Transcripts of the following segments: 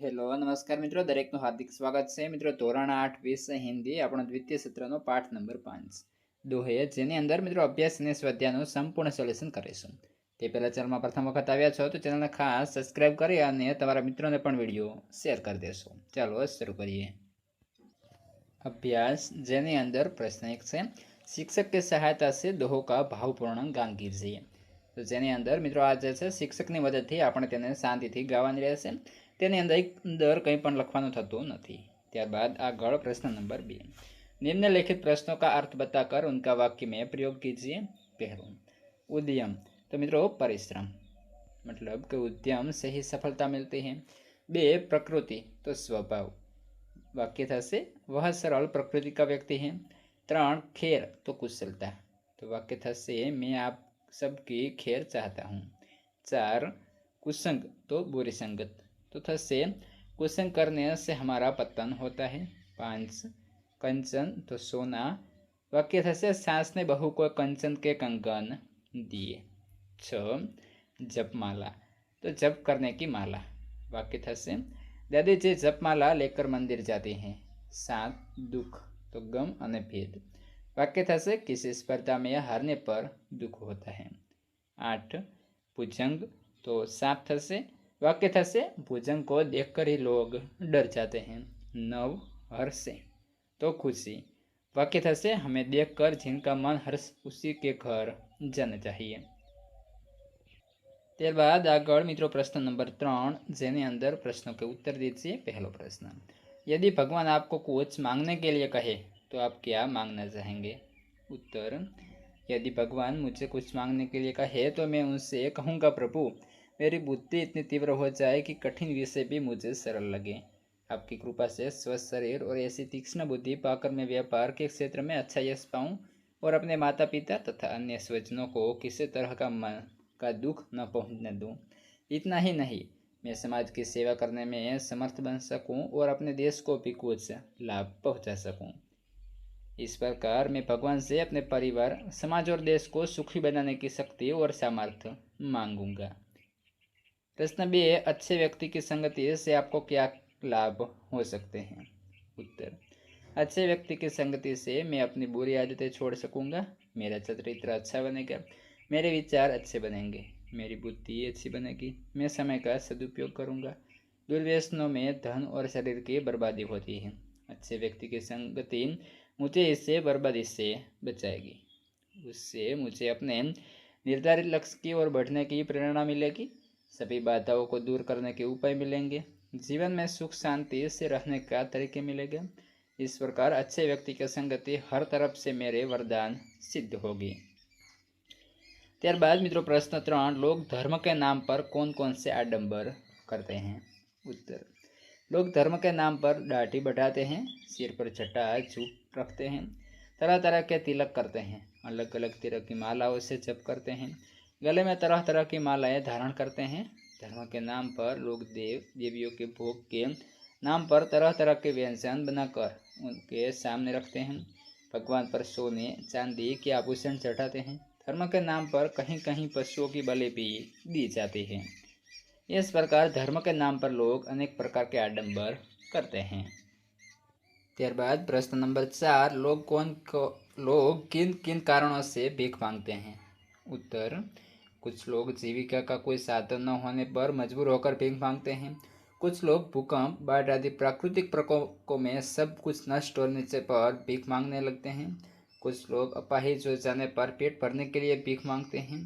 Hello નમસ્કાર મિત્રો, દરેકનું હાર્દિક સ્વાગત છે મિત્રો. ધોરણ 8 વિષય હિન્દી, આપણો દ્વિતીય સત્રનો પાઠ નંબર 5 દોહે, જેની અંદર મિત્રો અભ્યાસ અને સ્વાધ્યાયનું સંપૂર્ણ સોલ્યુશન કરીશું. તે પહેલાં ચેનલમાં પ્રથમ વખત આવ્યા છો તો ચેનલને ખાસ સબસ્ક્રાઇબ કરી અને તમારા મિત્રોને પણ વિડીયો શેર કરી દેશો. ચાલો શરૂ કરીએ. अभ्यास જેની અંદર પ્રશ્ન 1 છે, શિક્ષક કે સહાયતા से दोहों का भावपूर्ण गान कीजिए. તો જેની અંદર મિત્રો આ જે છે શિક્ષકની મદદથી આપણે તેને શાંતિથી ગાવાની રહેશે. તેની અંદર કંઈ પણ લખવાનું થતું નથી. ત્યારબાદ આગળ પ્રશ્ન નંબર 2, निम्नलिखित प्रश्नों का अर्थ बताकर उनका वाक्य में प्रयोग कीजिए. पहलू उद्यम, तो मित्रों परिश्रम, मतलब कि उद्यम से ही सफलता मिलती है. 2 प्रकृति, तो स्वभाव, वाक्य थશે वह सरल प्रकृति का व्यक्ति है. 3 खेर, तो कुशलता, तो वाक्य थશે मैं आप सबकी खेर चाहता हूँ. 4 कुसंग, तो बुरी संगत, तो थશે कुसंग करने से हमारा पतन होता है. 5 कंचन, तो सोना, वाक्य थશે सास ने बहू को कंचन के कंगन दिए. 6 जपमाला, तो जप करने की माला, वाक्य थશે दादी जी जपमाला लेकर मंदिर जाते हैं. 7 दुख, तो गम અને ભેદ, वाक्य थશે किसी स्पर्धा में हारने पर दुख होता है. 8 भुजंग, तो सांप थશે, वाक्य थશે भुजंग को देखकर ही लोग डर जाते हैं. 9 हर्षे, तो खुशी, वाक्य थશે हमें देखकर जिनका मन हर्ष उसी के घर जाना चाहिए. ત્યારબાદ આગળ મિત્રો પ્રશ્न नंबर 3, જેની અંદર प्रश्नों के उत्तर दीजिए. पहला प्रश्न, यदि भगवान आपको कुछ मांगने के लिए कहे तो आप क्या मांगना चाहेंगे. उत्तर, यदि भगवान मुझे कुछ मांगने के लिए कहे तो मैं उनसे कहूँगा, प्रभु मेरी बुद्धि इतनी तीव्र हो जाए कि कठिन विषय भी मुझे सरल लगे. आपकी कृपा से स्वस्थ शरीर और ऐसी तीक्ष्ण बुद्धि पाकर मैं व्यापार के क्षेत्र में अच्छा यश पाऊँ और अपने माता पिता तथा अन्य स्वजनों को किसी तरह का मन का दुख न पहुंचने दूं. इतना ही नहीं, मैं समाज की सेवा करने में समर्थ बन सकूं और अपने देश को भी कुछ लाभ पहुंचा सकूं. इस प्रकार मैं भगवान से अपने परिवार, समाज और देश को सुखी बनाने की शक्ति और सामर्थ्य मांगूंगा. प्रश्न 2, अच्छे व्यक्ति की संगति से आपको क्या लाभ हो सकते हैं. उत्तर, अच्छे व्यक्ति की संगति से मैं अपनी बुरी आदतें छोड़ सकूंगा, मेरा चरित्र अच्छा बनेगा, मेरे विचार अच्छे बनेंगे, मेरी बुद्धि अच्छी बनेगी, मैं समय का सदुपयोग करूंगा. दुर्व्यसनों में धन और शरीर की बर्बादी होती है. अच्छे व्यक्ति की संगति मुझे इससे बर्बादी से बचाएगी. उससे मुझे अपने निर्धारित लक्ष्य की ओर बढ़ने की प्रेरणा मिलेगी. सभी बाधाओं को दूर करने के उपाय मिलेंगे. जीवन में सुख शांति से रहने का तरीके मिलेगा. इस प्रकार अच्छे व्यक्ति की संगति हर तरफ से मेरे वरदान सिद्ध होगी. ત્યારબાદ મિત્રો પ્રશ્ન 3, लोग धर्म के नाम पर कौन कौन से आडंबर करते हैं. उत्तर, लोग धर्म के नाम पर दाढ़ी बढ़ाते हैं, सिर पर छटा जूट रखते हैं, तरह तरह के तिलक करते हैं, अलग अलग तरह की मालाओं से जप करते हैं, गले में तरह तरह की मालाएं धारण करते हैं. धर्म के नाम पर लोग देव देवियों के भोग के नाम पर तरह तरह के व्यंजन बनाकर उनके सामने रखते हैं. भगवान पर सोने चांदी के आभूषण चढ़ाते हैं. धर्म के नाम पर कहीं कहीं पशुओं की बलि भी दी जाती है. इस प्रकार धर्म के नाम पर लोग अनेक प्रकार के आडंबर करते हैं. ત્યારબાદ प्रश्न नंबर 4, लोग किन किन कारणों से भीख मांगते हैं. उत्तर, कुछ लोग जीविका का कोई साधन न होने पर मजबूर होकर भीख मांगते हैं. कुछ लोग भूकंप, बाढ़ आदि प्राकृतिक प्रकोपों में सब कुछ नष्ट होने पर भीख मांगने लगते हैं. कुछ लोग अपाहिज हो जाने पर पेट भरने के लिए भीख मांगते हैं.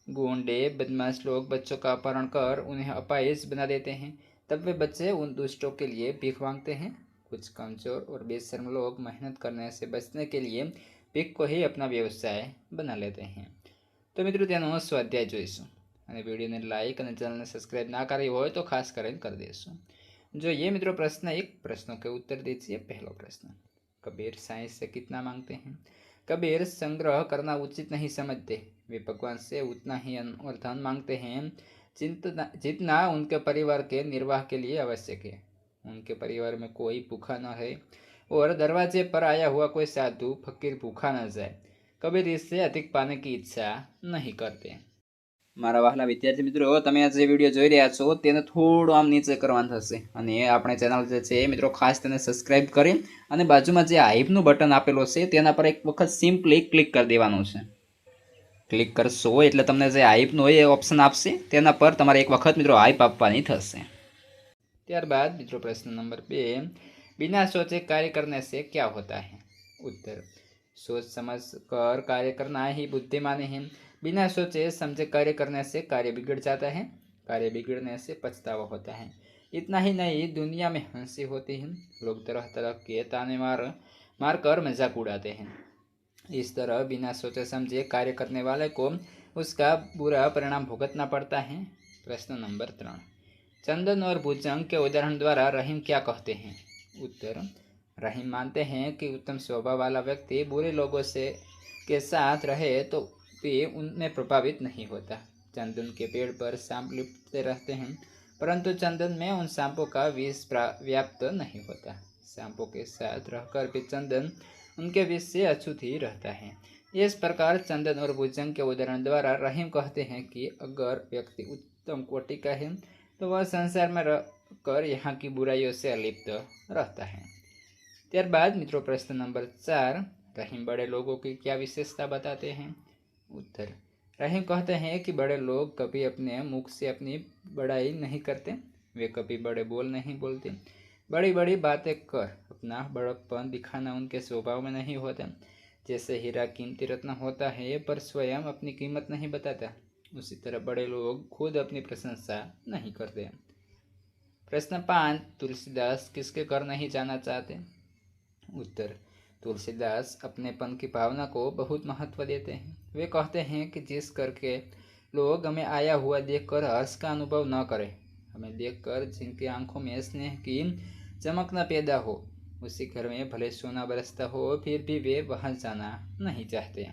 गुंडे बदमाश लोग बच्चों का अपहरण कर उन्हें अपाहिज बना देते हैं, तब वे बच्चे उन दुष्टों के लिए भीख मांगते हैं. कुछ कमजोर और बेशर्म लोग मेहनत करने से बचने के लिए भीख को ही अपना व्यवसाय बना लेते हैं. तो मित्रों तेनो स्वाध्याय જોઈશું અને વિડીયોને લાઈક અને ચેનલને સબસ્ક્રાઇબ ના કરી હોય તો ખાસ કરીને કરી દેશો. जो ये मित्रों प्रश्न 1, प्रश्नों के उत्तर दीजिए. पहला प्रश्न, कबीर साइंस से कितना मांगते हैं. कबीर संग्रह करना उचित नहीं समझते, वे भगवान से उतना ही और धन मांगते हैं जितना उनके परिवार के निर्वाह के लिए आवश्यक है. उनके परिवार में कोई भूखा न है और दरवाजे पर आया हुआ कोई साधु फकीर भूखा न जाए. कबीर इससे अधिक पाने की इच्छा नहीं करते. મારા વહાલા વિદ્યાર્થી મિત્રો, તમે આ જે વિડીયો જોઈ રહ્યા છો તેને થોડું આમ નીચે કરવાનું થશે અને આપણે ચેનલ જે છે મિત્રો ખાસ તેને સબસ્ક્રાઇબ કરી અને બાજુમાં જે હાઈપનું બટન આપેલું છે તેના પર એક વખત સિમ્પલી ક્લિક કરી દેવાનું છે. ક્લિક કરશો એટલે તમને જે હાઈપનું હોય એ ઓપ્શન આપશે, તેના પર તમારે એક વખત મિત્રો હાઈપ આપવાની થશે. ત્યારબાદ મિત્રો પ્રશ્ન નંબર 2, बिना सोचे कार्य करने से क्या होता है? उत्तर, सोच समझ कर कार्य करना ही बुद्धिमानी है. बिना सोचे समझे कार्य करने से कार्य बिगड़ जाता है. कार्य बिगड़ने से पछतावा होता है. इतना ही नहीं, दुनिया में हंसी होती है. लोग तरह तरह के ताने मार कर मजाक उड़ाते हैं. इस तरह बिना सोचे समझे कार्य करने वाले को उसका बुरा परिणाम भुगतना पड़ता है. प्रश्न नंबर 3, चंदन और भुजंग के उदाहरण द्वारा रहीम क्या कहते हैं? उत्तर, रहीम मानते हैं कि उत्तम स्वभाव वाला व्यक्ति बुरे लोगों से के साथ रहे तो भी उनमें प्रभावित नहीं होता. चंदन के पेड़ पर सांप लिपटते रहते हैं, परंतु चंदन में उन सांपों का विष व्याप्त नहीं होता. सांपों के साथ रहकर भी चंदन उनके विष से अछूत ही रहता है. इस प्रकार चंदन और भुजंग के उदाहरण द्वारा रहीम कहते हैं कि अगर व्यक्ति उत्तम कोटि का है तो वह संसार में रहकर यहाँ की बुराइयों से अलिप्त रहता है. ત્યારબાદ મિત્રો પ્રશ્ન નંબર 4, रहीम बड़े लोगों की क्या विशेषता बताते हैं? उत्तर, रहीम कहते हैं कि बड़े लोग कभी अपने मुख से अपनी बड़ाई नहीं करते. वे कभी बड़े बोल नहीं बोलते. बड़ी बड़ी बातें कर अपना बड़प्पन दिखाना उनके स्वभाव में नहीं होता. जैसे हीरा कीमती रत्न होता है पर स्वयं अपनी कीमत नहीं बताता, उसी तरह बड़े लोग खुद अपनी प्रशंसा नहीं करते. प्रश्न 5, तुलसीदास किसके घर नहीं जाना चाहते? उत्तर, तुलसीदास अपनेपन की भावना को बहुत महत्व देते हैं. वे कहते हैं कि जिस घर के लोग हमें आया हुआ देखकर हर्ष का अनुभव न करें, हमें देखकर जिनकी आंखों में स्नेह की चमक न पैदा हो, उसी घर में भले सोना बरसता हो फिर भी वे वहां जाना नहीं चाहते.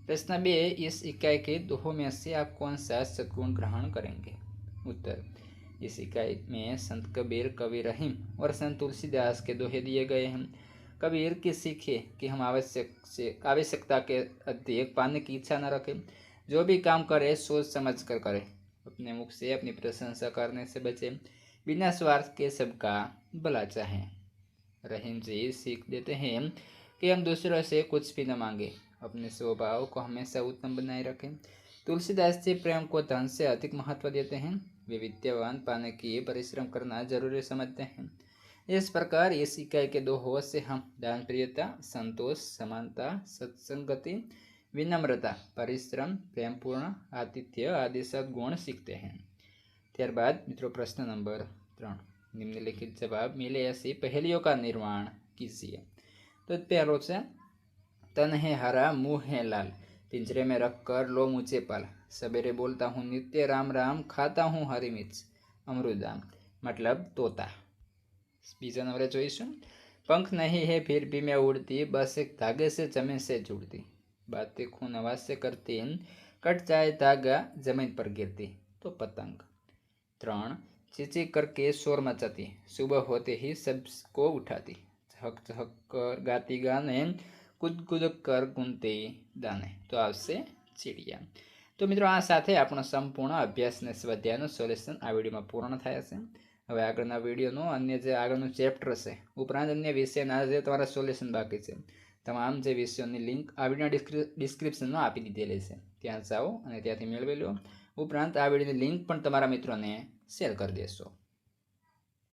प्रश्न 2, इस इकाई के दोहों में से आप कौन सा सद्गुण ग्रहण करेंगे? उत्तर, इस इकाई में संत कबीर, कवि रहीम और संत तुलसीदास के दोहे दिए गए हैं. कबीर की सीखे कि हम आवश्यकता के अधिक पाने की इच्छा न रखें. जो भी काम करे सोच समझ कर करें. अपने मुख से अपनी प्रशंसा करने से बचें. बिना स्वार्थ के सबका भला चाहें. रहीम जी सीख देते हैं कि हम दूसरों से कुछ भी न मांगे, अपने स्वभाव को हमेशा उत्तम बनाए रखें. तुलसीदास जी प्रेम को धन से अधिक महत्व देते हैं. वे विद्यावान पाने की परिश्रम करना जरूरी समझते हैं. इस प्रकार इस इकाई के दोहों से हम दान प्रियता, संतोष, समानता, सत्संगति, विनम्रता, परिश्रम, प्रेमपूर्ण आतिथ्य आदि सद्गुण सीखते हैं. ત્યારબાદ મિત્રો પ્રશ્ન નંબર 3, निम्नलिखित जवाब मिले ऐसी पहेलियों का निर्माण कीजिए. तो पहलो છે, तन है हरा मुँह है लाल, पिंजरे में रख कर लो मुझे पाल, सवेरे बोलता हूँ नित्य राम राम, खाता हूँ हरी मिर्च अमृदाम. मतलब तोता. बीजा नंबरे જોઈશું, पंख नहीं है फिर भी मैं उड़ती, बस एक धागे से जमीन से जुड़ती, बातें खून आवाज से करती, कट जाए धागा जमीन पर गिरती, तो पतंग. 3, चींची करके शोर मचाती, सुबह होते ही सबको उठाती, चहक चहक कर गाती गाने, कूद कूद कर गुनती दाने, तो आवશે ચીડિયા. તો મિત્રો આ સાથે આપણો સંપૂર્ણ અભ્યાસ અને સ્વાધ્યાયનું સોલ્યુશન આ વિડીયોમાં પૂર્ણ થાય છે. હવે આગળના વિડીયોનું અન્ય જે આગળનું ચેપ્ટર છે ઉપરાંત અન્ય વિષયના જે તમારા સોલ્યુશન બાકી છે તમામ જે વિષયોની લિંક આ વિડીયોના ડિસ્ક્રિપ્શનમાં આપી દીધેલી છે, ત્યાં જાઓ અને ત્યાંથી મેળવી લો. ઉપરાંત આ વિડીયોની લિંક પણ તમારા મિત્રોને શેર કરી દેશો.